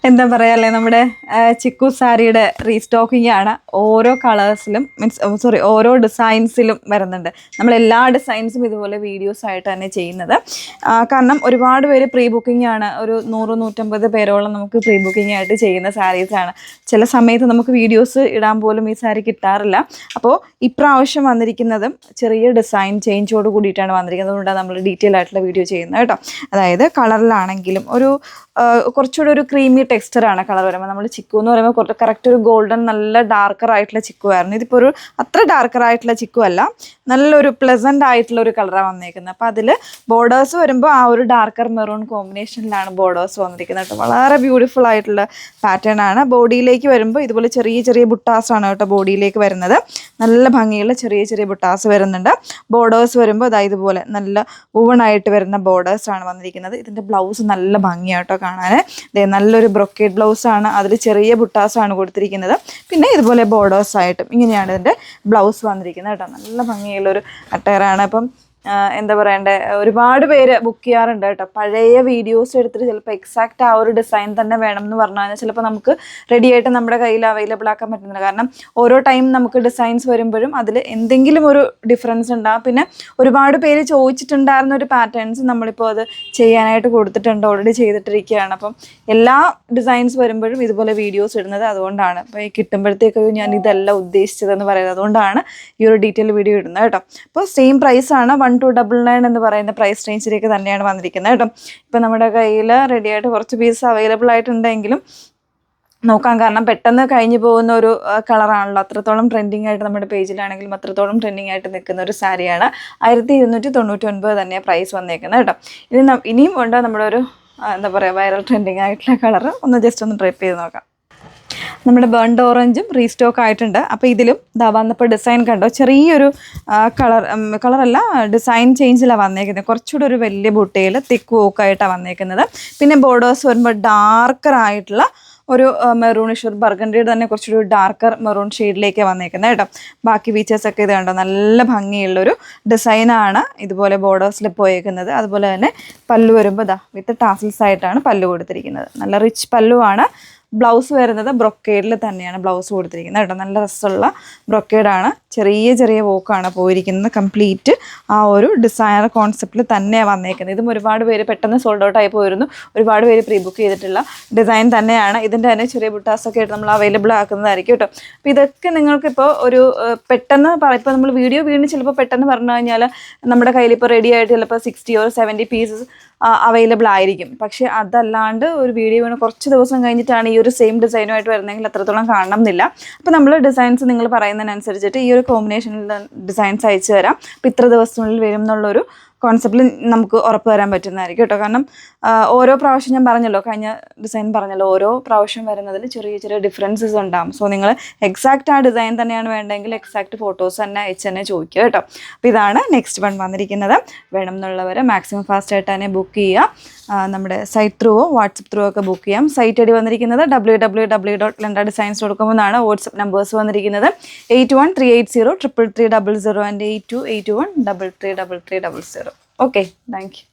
എന്താ പറയാല്ലേ, നമ്മുടെ ചിക്കു സാരിയുടെ റീസ്റ്റോക്കിംഗ് ആണ്. ഓരോ കളേഴ്സിലും ഓരോ ഡിസൈൻസിലും വരുന്നുണ്ട്. നമ്മൾ എല്ലാ ഡിസൈൻസും ഇതുപോലെ വീഡിയോസ് ആയിട്ട് തന്നെ ചെയ്യുന്നത്. കാരണം ഒരുപാട് പേര് പ്രീ ബുക്കിംഗ് ആണ്. ഒരു 100-150 പേരോളം നമുക്ക് പ്രീ ബുക്കിംഗ് ആയിട്ട് ചെയ്യുന്ന സാരീസാണ്. ചില സമയത്ത് നമുക്ക് വീഡിയോസ് ഇടാൻ പോലും ഈ സാരി കിട്ടാറില്ല. അപ്പോൾ ഇപ്രാവശ്യം വന്നിരിക്കുന്നതും ചെറിയ ഡിസൈൻ ചേഞ്ചോട് കൂടിയിട്ടാണ് വന്നിരിക്കുന്നത്. അതുകൊണ്ടാണ് നമ്മൾ ഡീറ്റെയിൽ ആയിട്ടുള്ള വീഡിയോ ചെയ്യുന്നത് കേട്ടോ. അതായത് കളറിലാണെങ്കിലും കുറച്ചുകൂടെ ഒരു ക്രീമി ടെക്സ്ചറാണ് കളർ വരുമ്പോൾ. നമ്മൾ ചിക്കു എന്ന് പറയുമ്പോൾ കറക്റ്റ് ഒരു ഗോൾഡൻ നല്ല ഡാർക്കർ ആയിട്ടുള്ള ചിക്കു ആയിരുന്നു. ഇതിപ്പോൾ ഒരു അത്ര ഡാർക്കർ ആയിട്ടുള്ള ചിക്കു അല്ല, നല്ലൊരു പ്ലസൻ്റ് ആയിട്ടുള്ള ഒരു കളറാണ് വന്നേക്കുന്നത്. അപ്പോൾ അതിൽ ബോർഡേഴ്സ് വരുമ്പോൾ ആ ഒരു ഡാർക്കർ മെറൂൺ കോമ്പിനേഷനിലാണ് ബോർഡേഴ്സ് വന്നിരിക്കുന്നത് കേട്ടോ. വളരെ ബ്യൂട്ടിഫുൾ ആയിട്ടുള്ള പാറ്റേൺ ആണ്. ബോഡിയിലേക്ക് വരുമ്പോൾ ഇതുപോലെ ചെറിയ ചെറിയ ബുട്ടാസാണ് കേട്ടോ ബോഡിയിലേക്ക് വരുന്നത്. നല്ല ഭംഗിയുള്ള ചെറിയ ചെറിയ ബുട്ടാസ് വരുന്നുണ്ട്. ബോർഡേഴ്സ് വരുമ്പോൾ ഇതുപോലെ നല്ല ഊവണായിട്ട് വരുന്ന ബോർഡേഴ്സാണ് വന്നിരിക്കുന്നത്. ഇതിൻ്റെ ബ്ലൗസ് നല്ല ഭംഗിയാട്ടോ കാണാൻ. നല്ലൊരു ബ്രൊക്കേഡ് ബ്ലൗസാണ്, അതിൽ ചെറിയ ബുട്ടാസാണ് കൊടുത്തിരിക്കുന്നത്. പിന്നെ ഇതുപോലെ ബോർഡേഴ്സ് ആയിട്ടും ഇങ്ങനെയാണ് ഇതിൻ്റെ ബ്ലൗസ് വന്നിരിക്കുന്നത് കേട്ടോ. നല്ല ഭംഗിയുള്ളൊരു അട്ടയറാണ്. അപ്പം എന്താ പറയണ്ടേ, ഒരുപാട് പേര് ബുക്ക് ചെയ്യാറുണ്ട് കേട്ടോ. പഴയ വീഡിയോസ് എടുത്തിട്ട് ചിലപ്പോൾ എക്സാക്റ്റ് ആ ഒരു ഡിസൈൻ തന്നെ വേണം എന്ന് പറഞ്ഞു കഴിഞ്ഞാൽ ചിലപ്പോൾ നമുക്ക് റെഡി ആയിട്ട് നമ്മുടെ കയ്യിൽ അവൈലബിൾ ആക്കാൻ പറ്റുന്നില്ല. കാരണം ഓരോ ടൈം നമുക്ക് ഡിസൈൻസ് വരുമ്പോഴും അതിൽ എന്തെങ്കിലും ഒരു ഡിഫറൻസ് ഉണ്ടാകും. പിന്നെ ഒരുപാട് പേര് ചോദിച്ചിട്ടുണ്ടായിരുന്ന ഒരു പാറ്റേൺസ് നമ്മളിപ്പോൾ അത് ചെയ്യാനായിട്ട് കൊടുത്തിട്ടുണ്ട്, ഓൾറെഡി ചെയ്തിട്ടിരിക്കുകയാണ്. അപ്പം എല്ലാ ഡിസൈൻസ് വരുമ്പോഴും ഇതുപോലെ വീഡിയോസ് ഇടുന്നത് അതുകൊണ്ടാണ്. അപ്പോൾ ഈ കിട്ടുമ്പോഴത്തേക്കും ഞാൻ ഇതല്ല ഉദ്ദേശിച്ചതെന്ന് പറയുന്നത്, അതുകൊണ്ടാണ് ഈ ഒരു ഡീറ്റെയിൽ വീഡിയോ ഇടുന്നത് കേട്ടോ. അപ്പോൾ സെയിം പ്രൈസാണ്, 1299 എന്ന് പറയുന്ന പ്രൈസ് റേഞ്ചിലേക്ക് തന്നെയാണ് വന്നിരിക്കുന്നത് കേട്ടോ. ഇപ്പം നമ്മുടെ കയ്യിൽ റെഡിയായിട്ട് കുറച്ച് പീസ് അവൈലബിൾ ആയിട്ടുണ്ടെങ്കിലും നോക്കാം. കാരണം പെട്ടെന്ന് കഴിഞ്ഞു പോകുന്ന ഒരു കളറാണല്ലോ. അത്രത്തോളം ട്രെൻഡിങ് ആയിട്ട് നമ്മുടെ പേജിലാണെങ്കിലും അത്രത്തോളം ട്രെൻഡിങ് ആയിട്ട് നിൽക്കുന്ന ഒരു സാരിയാണ്. 1299 തന്നെയാണ് പ്രൈസ് വന്നേക്കുന്നത് കേട്ടോ. ഇനിയും ഉണ്ട് നമ്മുടെ ഒരു എന്താ പറയുക വൈറൽ ട്രെൻഡിങ് ആയിട്ടുള്ള കളർ. ജസ്റ്റ് ഒന്ന് ട്രൈപ്പ് ചെയ്ത് നോക്കാം. നമ്മുടെ ബേൺഡ് ഓറഞ്ചും റീസ്റ്റോക്ക് ആയിട്ടുണ്ട്. അപ്പോൾ ഇതിലും വന്നപ്പോൾ ഡിസൈൻ കണ്ടോ, ചെറിയൊരു കളറല്ല ഡിസൈൻ ചേഞ്ചിലാണ് വന്നേക്കുന്നത്. കുറച്ചുകൂടെ ഒരു വലിയ ബുട്ടയിൽ തിക്ക് വോക്കായിട്ടാണ് വന്നേക്കുന്നത്. പിന്നെ ബോർഡേഴ്സ് വരുമ്പോൾ ഡാർക്കർ ആയിട്ടുള്ള ഒരു മെറൂണിഷ്, ഒരു ബർഗണ്ടിയുടെ തന്നെ കുറച്ചൊരു ഡാർക്കർ മെറൂൺ ഷെയ്ഡിലേക്ക് വന്നേക്കുന്നത് കേട്ടോ. ബാക്കി ഫീച്ചേഴ്സൊക്കെ ഇത് കണ്ടോ, നല്ല ഭംഗിയുള്ളൊരു ഡിസൈനാണ് ഇതുപോലെ ബോർഡേഴ്സിൽ പോയേക്കുന്നത്. അതുപോലെ തന്നെ പല്ലു വരുമ്പോൾ വിത്ത് ടാസിൽസ് ആയിട്ടാണ് പല്ലു കൊടുത്തിരിക്കുന്നത്. നല്ല റിച്ച് പല്ലുവാണ്. ബ്ലൗസ് വരുന്നത് ബ്രൊക്കേഡിൽ തന്നെയാണ് ബ്ലൗസ് കൊടുത്തിരിക്കുന്നത് കേട്ടോ. നല്ല രസമുള്ള ബ്രൊക്കേഡാണ്. ചെറിയ ചെറിയ വോക്കാണ് പോയിരിക്കുന്നത്. കംപ്ലീറ്റ് ആ ഒരു ഡിസൈനർ കോൺസെപ്റ്റിൽ തന്നെയാണ് വന്നേക്കുന്നത്. ഇതും ഒരുപാട് പേര് പെട്ടെന്ന് സോൾഡ് ഔട്ട് ആയി പോയിരുന്നു. ഒരുപാട് പേര് പ്രീ ബുക്ക് ചെയ്തിട്ടുള്ള ഡിസൈൻ തന്നെയാണ്. ഇതിൻ്റെ തന്നെ ചെറിയ ബുട്ടാസൊക്കെ ആയിട്ട് നമ്മൾ അവൈലബിൾ ആക്കുന്നതായിരിക്കും കേട്ടോ. അപ്പോൾ ഇതൊക്കെ നിങ്ങൾക്കിപ്പോൾ ഒരു പെട്ടെന്ന് ഇപ്പോൾ നമ്മൾ വീഡിയോ വീണ്ടും ചിലപ്പോൾ പെട്ടെന്ന് പറഞ്ഞു കഴിഞ്ഞാൽ നമ്മുടെ കയ്യിൽ ഇപ്പോൾ റെഡി ആയിട്ട് ചിലപ്പോൾ 60 or 70 പീസസ് അവൈലബിൾ ആയിരിക്കും. പക്ഷേ അതല്ലാണ്ട് ഒരു വീഡിയോ വീണ് കുറച്ച് ദിവസം കഴിഞ്ഞിട്ടാണ് ഈ ഒരു സെയിം ഡിസൈനുമായിട്ട് വരുന്നതെങ്കിൽ അത്രത്തോളം കാണണം എന്നില്ല. അപ്പോൾ നമ്മൾ ഡിസൈൻസ് നിങ്ങൾ പറയുന്നതിനനുസരിച്ചിട്ട് ഈ ഒരു കോമ്പിനേഷനിൽ ഡിസൈൻസ് അയച്ചു തരാം. അപ്പോൾ ഇത്ര ദിവസത്തിനുള്ളിൽ വരും എന്നുള്ളൊരു കോൺസെപ്റ്റിൽ നമുക്ക് ഉറപ്പ് തരാൻ പറ്റുന്നതായിരിക്കും കേട്ടോ. കാരണം ഓരോ പ്രാവശ്യം ഞാൻ പറഞ്ഞല്ലോ, കഴിഞ്ഞ ഡിസൈൻ പറഞ്ഞല്ലോ, ഓരോ പ്രാവശ്യം വരുന്നതിൽ ചെറിയ ചെറിയ ഡിഫറൻസസ് ഉണ്ടാകും. സോ നിങ്ങൾ എക്സാക്റ്റ് ആ ഡിസൈൻ തന്നെയാണ് വേണ്ടതെങ്കിൽ എക്സാക്റ്റ് ഫോട്ടോസ് തന്നെ അയച്ച് തന്നെ ചോദിക്കുക കേട്ടോ. അപ്പോൾ ഇതാണ് നെക്സ്റ്റ് വൺ വന്നിരിക്കുന്നത്. വേണം എന്നുള്ളവർ മാക്സിമം ഫാസ്റ്റ് ആയിട്ട് തന്നെ ബുക്ക് ചെയ്യുക. നമ്മുടെ സൈറ്റ് ത്രൂവോ വാട്സപ്പ് ത്രൂ ഒക്കെ ബുക്ക് ചെയ്യാം. സൈറ്റ് ഐ ഡി വന്നിരിക്കുന്നത് www.lendadesigns.com എന്നാണ്. വാട്സപ്പ് നമ്പേഴ്സ് വന്നിരിക്കുന്നത് 8138033300 and 8281333300. Okay, thank you.